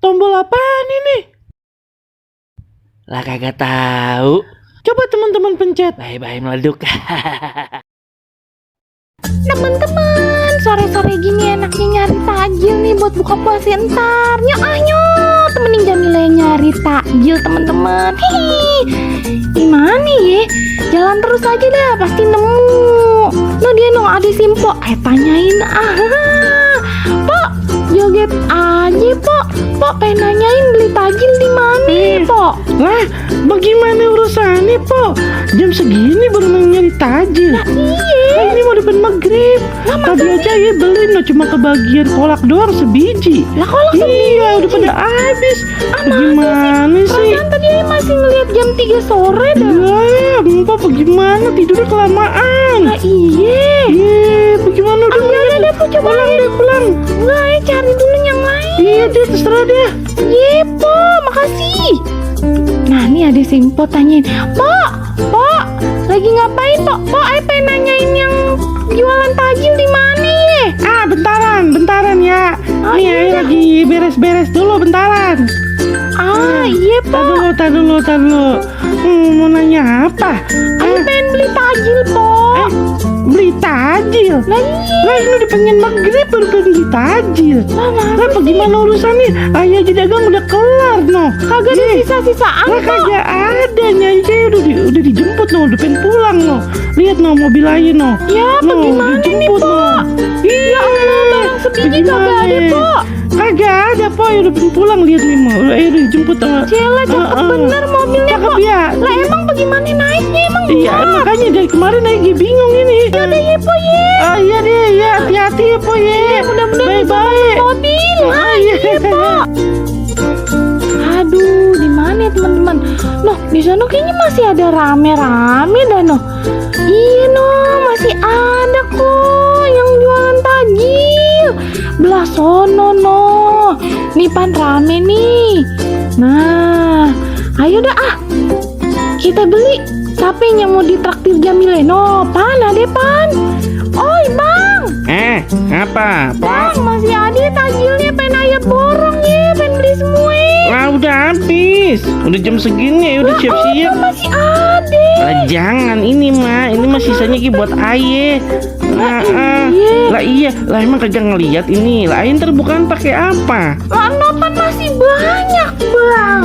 tombol apaan ini? Lah kagak tahu. Coba teman-teman pencet. Bye-bye meleduk. Teman-teman, sore-sore gini enaknya nyari takjil nih buat buka puasa ntar. Nyok, temenin Jamila nyari takjil teman-teman. Hihi, gimana ya? Jalan terus aja dah, pasti nemu. No dia no ada Simpo. Tanyain Pok, joget aja Pok. Pok pengen nanyain beli takjil di mana Pok? Lah, bagaimana urusannya, Po? Jam segini baru nyari takjil. Iya. Ini mau depan maghrib. Tadi aja ya beli, no cuma kebagian kolak doang sebiji. Lah kolak iya, udah pada habis. Gimana sih? Perasaan tadi masih ngeliat jam 3 sore dah. Ya, Mbak bagaimana tidurnya kelamaan? Lah iya. Bagaimana udah Udah Po, coba pulang. Nggak, cari dulu yang lain. Iya deh, terserah deh. Iya Po, makasih. Nah ini ada Simpo tanyain, Pok, lagi ngapain Pok? Pok, pengen nanyain yang jualan takjil di mana ya? Bentaran ya. Nih, Ai lagi beres-beres dulu bentaran. Iya Pok. Tar dulu. Mau nanya apa? Ayo pengen beli takjil Pok. Beli takjil? Lah iya. Lah ini udah pengen maghrib baru pengen beli takjil. Lah bagaimana urusannya? Ayah aja dagang udah kelar no. Kagak ada sisa-sisaan Lah Pok. kagak ada, Nyai saya udah dijemput no, udah pengen pulang no. Lihat no mobil aja no. Ya bagaimana nih Pok? Ya Allah, bang sebiji kagak ada Pok. Kagak ada Po, ya udah pengen pulang, lihat nih mau. Udah dijemput sama. Cela cakep bener mobilnya Cakep Pok. ya. Lah emang bagaimana naiknya emang? Iya, makanya dari kemarin lagi bingung ini. Yaudah ya Po ya. Oh iya deh, ya hati-hati ya Po ya. Mudah-mudahan bisa Bye-bye. mobil. Iya Pok. Aduh, di mana ya teman-teman? Noh, di sana kayaknya masih ada rame-rame dah noh. Iya noh, masih ada kok yang jualan takjil. Belah sono noh. Nih Pan rame nih. Nah, ayo dah kita beli. Siapa yang mau ditraktir Jamile? No, Pan ada Pan. Oi Bang. Apa? Bang, masih ada takjilnya, pengen ayam borong ya, pengen beli semua. Lah udah habis. Udah jam segini ya, udah siap-siap. Masih ada. Lah jangan ini mah, ini mah sisanya ki buat Aye. Lah iya, lah emang kagak ngeliat ini. Lah Aye ntar bukan pakai apa? Lah nopan masih banyak Bang.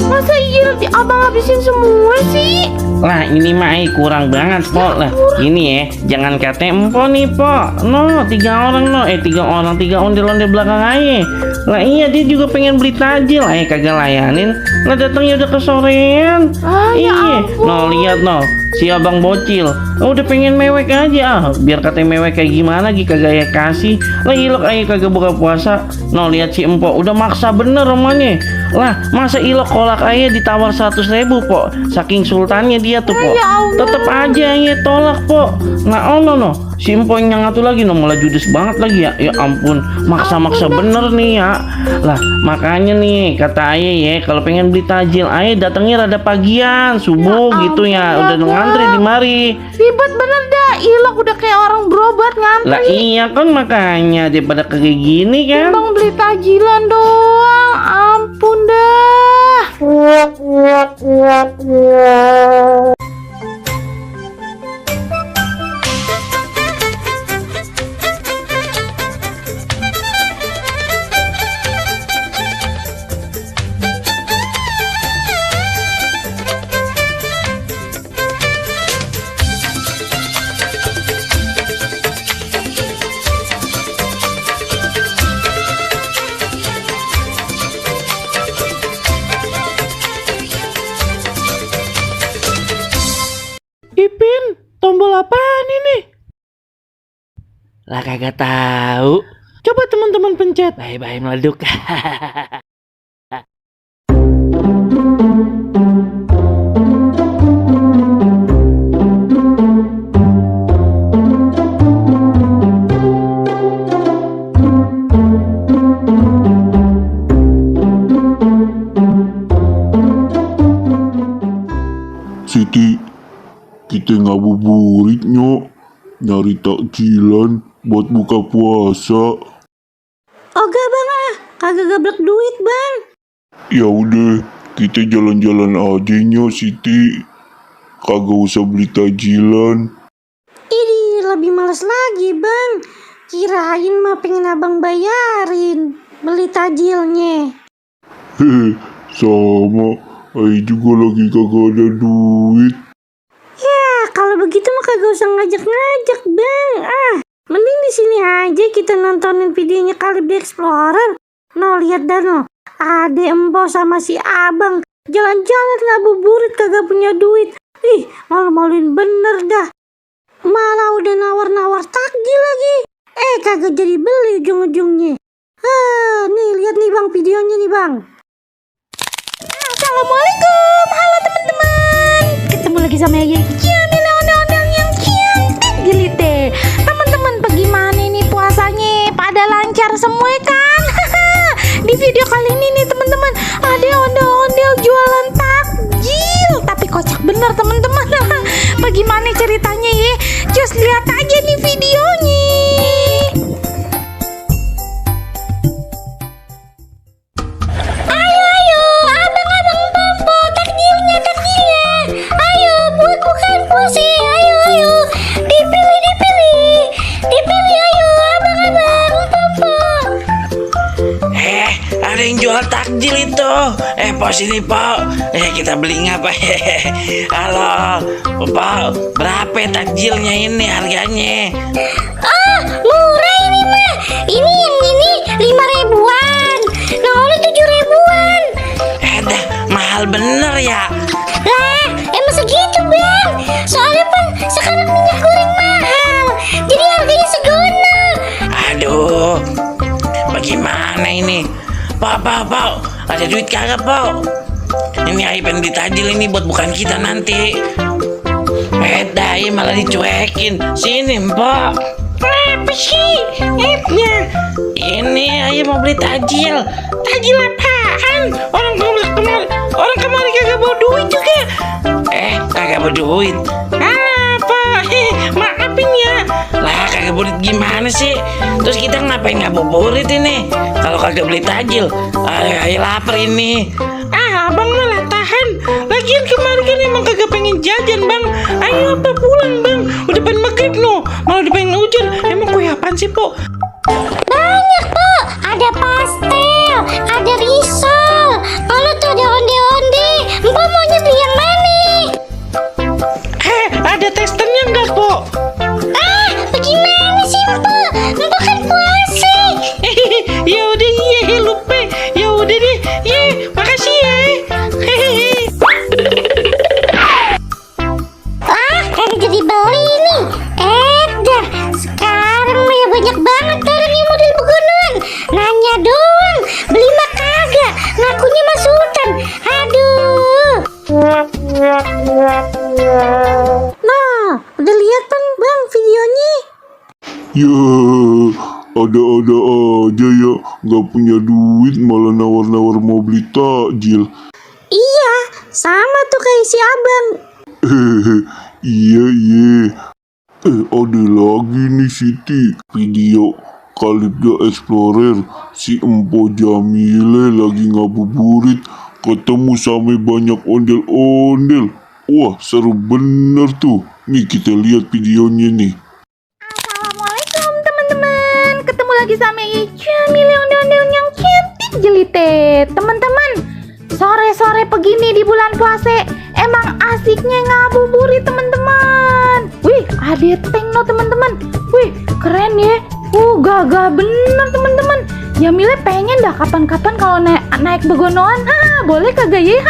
Masa iya abang habisin semua sih? Lah ini mah Aye kurang banget Po. Lah ini ya, jangan kata empo nih Po. No, 3 orang no, 3 orang, 3 ondel-ondel belakang Aye. Lah iya dia juga pengen beli takjil, Aye kagak layanin. Lah datangnya udah kesorean. Ya Iya, no lihat no, si abang bocil. Udah pengen mewek aja biar katanya mewek kayak gimana lagi kagak ya kasih. Lah ilok Aye kagak buka puasa. No lihat si empo udah maksa bener romanya. Lah masa ilok kolak Aye ditawar 100.000 Po. Saking sultannya dia tuh Po. Tetep aja Aye tolak Po. Nah no si empo yang ngatu lagi no, malah judes banget lagi ya. Ya ampun, maksa-maksa bener nih ya. Lah makanya nih kata Aye ya, kalau pengen beli takjil Aye datangnya rada pagian subuh gitu ya. Udah ngantri di mari. Ribet bener dah, ilok udah kayak orang berobat ngantri. Lah iya kan makanya daripada kayak gini kan. Bang beli takjilan doang, ampun dah. Ipin, tombol apaan ini? Lah kagak tahu. Coba teman-teman pencet. Bye-bye meleduk. Siti, kita ngabuburit nyok, nyari takjilan buat buka puasa. Oga bang kagak gablek duit bang. Ya udah, kita jalan-jalan aja nyo Siti. Kagak usah beli tajilan. Ini lebih males lagi bang. Kirain mah pengen abang bayarin beli tajilnya. Hehe, sama. Ayo juga lagi kagak ada duit. Ya kalau begitu mah kagak usah ngajak-ngajak bang. Mending di sini aja kita nontonin videonya Kalib the Explorer. No, lihat dah no. Ade Empo sama si abang jalan-jalan ngabuburit kagak punya duit. Ih, malu-maluin bener dah. Malah udah nawar-nawar takjil lagi. Kagak jadi beli ujung-ujungnya. Nih lihat nih bang videonya nih bang. Assalamualaikum, halo teman-teman. Ketemu lagi sama Yaya Jamil ondel-ondel yang cantik jelite. Teman-teman, bagaimana nih puasanya? Pada lancar semua kan? Di video kali ini nih teman-teman, ada ondel-ondel jualan takjil. Tapi kocak bener teman-teman. Bagaimana ceritanya ya? Just lihat aja nih videonya. Ada yang jual takjil itu. Po sini po. Kita beli ngapa? Halo, po. Berapa takjilnya ini harganya? Murah ini mah. Ini yang ini 5.000-an. Nah, ini 7.000-an. Dah mahal bener ya. Lah, emang segitu bang. Soalnya bang, sekarang minyak goreng mahal. Jadi harganya segono. Aduh, bagaimana ini? Pak, ada duit kagak, Pak? Ini Ai pengen beli tajil ini buat bukan kita nanti. Dai malah dicuekin. Sini, Pak. Apa sih? Ini Ai mau beli tajil. Tajil apaan? Orang kemarin kagak bawa duit juga. Kagak bawa duit. Apa? Maafin ya. Lah kagak bawa duit gimana sih? Terus kita ngapain ngabuburit ini? Kalau kagak beli tajil, Ai lapar ini. Abang malah tahan. Lagian kemarin kan emang kagak pengen jajan bang. Ayo apa pulang bang. Udah pengen maghrib no. Malah udah pengen hujan. Emang kue apaan sih po? Banyak po. Ada pastel, ada risol. Kalau tuh ada onde-onde. Empo maunya beli yang mana? Ada testernya enggak po? Bagaimana sih empo? Empo kan puasa. Ya udah iya lupa. Ya udah deh. Makasih ya. Kagak jadi beli nih. Dah, sekarang mah ya banyak banget orang yang model begonoan. Nanya doang, beli mah kagak. Ngakunya mah sultan. Aduh. Nah, udah lihat bang videonya? Ya, ada-ada aja ya. Gak punya duit malah nawar-nawar mau beli takjil. Iya, sama tuh kayak si abang. Iya. Ada lagi nih Siti. Video Kalib the Explorer. Si Empo Jamile lagi ngabuburit. Ketemu sama banyak ondel-ondel. Wah, seru bener tuh. Nih kita lihat videonya nih. Assalamualaikum teman-teman. Ketemu lagi sama Yaya Jamil ondel-ondel yang cantik jelite. Teman-teman, sore-sore begini di bulan puasa emang asiknya ngabuburit teman-teman. Wih, ada tank no teman-teman. Wih, keren ya. Gagah bener teman-teman. Jamile pengen dah kapan-kapan kalau naik begonoan. Boleh kagak ya?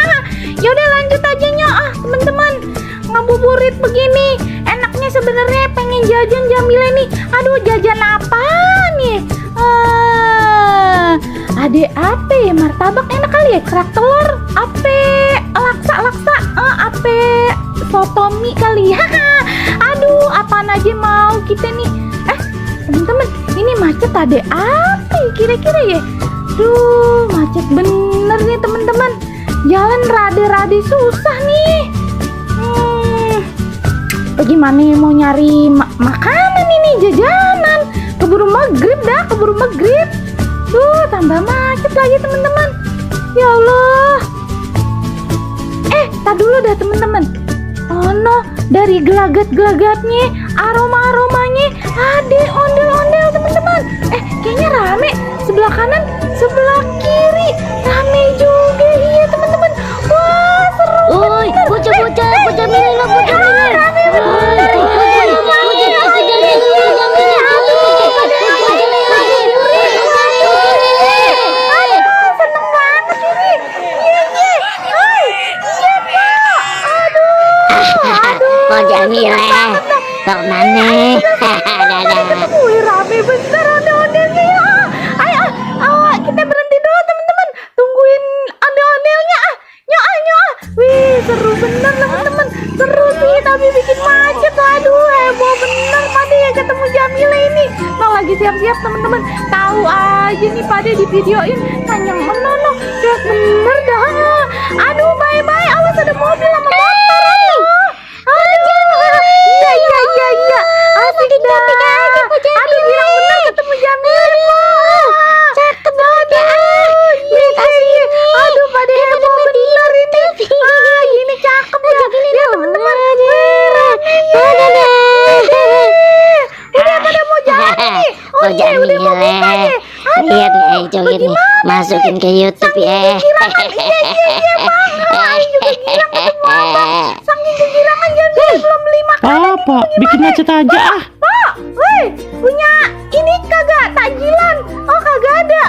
Yaudah lanjut aja nyo. Teman-teman, ngabuburit begini enaknya sebenarnya pengen jajan Jamile nih. Aduh, jajan apa nih? Ada apa ya? Martabak enak kali ya? Kerak telur? Apa? Laksa? Apa? Sotomi kali ya? Aduh, apaan aja mau kita nih. Teman-teman, ini macet ada apa ya kira-kira ya? Duh, macet bener nih teman-teman. Jalan rada-rada susah nih. Bagaimana mau nyari makanan ini, jajanan? Keburu maghrib dah, keburu maghrib. Duh, tambah macet macet lagi teman-teman. Ya Allah. Tak dulu dah teman-teman. Oh no, dari gelagat-gelagatnya, aroma-aromanya ada ondel-ondel teman-teman. Kayaknya rame. Sebelah kanan, sebelah kiri rame juga. Iya teman-teman. Wah, seru bener. Bocah Mila, bocah Mila. Rame bener. Seneng banget ini. Bocah Mila, kemana? Dadah. Wih, rame bener ondel-ondelnya. Ayo, kita berhenti dulu teman-teman. Tungguin ondel-ondelnya. Nyok. Wih, seru bener teman-teman. Seru sih, tapi bikin macet. Aduh, heboh bener Pade ya ketemu Jamila ini. Nah, lagi siap-siap teman-teman. Tahu aja nih Pade di videoin. Kanyang menono, lihat bener dah. Aduh, bye-bye. Awas ada mobil sama motor. Iya. Asik dah. Aduh, bilang bener ketemu Jamila. Cakep banget. Iya. Aduh, Pade heboh bener ini. Ini cakep ya. Ya teman-teman. Udah pada mau jalan nih. Bocah Udah mau buka Mila, nih. lihat nih coba nih, masukin ke YouTube ya. Iya bang. Ayo juga girang ketemu abang. Saking kegirangan Jamila belum beli makanan. Pak, bikin macet aja ah. Pak, woi, punya ini kagak takjilan? Oh kagak ada.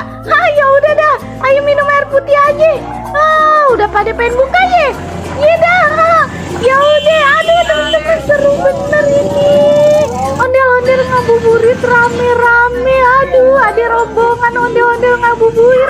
Ya udah dah, ayo minum air putih aja. Udah pada pengen buka ya? Iya dah. Ya udah, aduh teman-teman seru bener ini. Ondel-ondel ngabuburit rame-rame. Aduh, ada rombongan ondel-ondel ngabuburit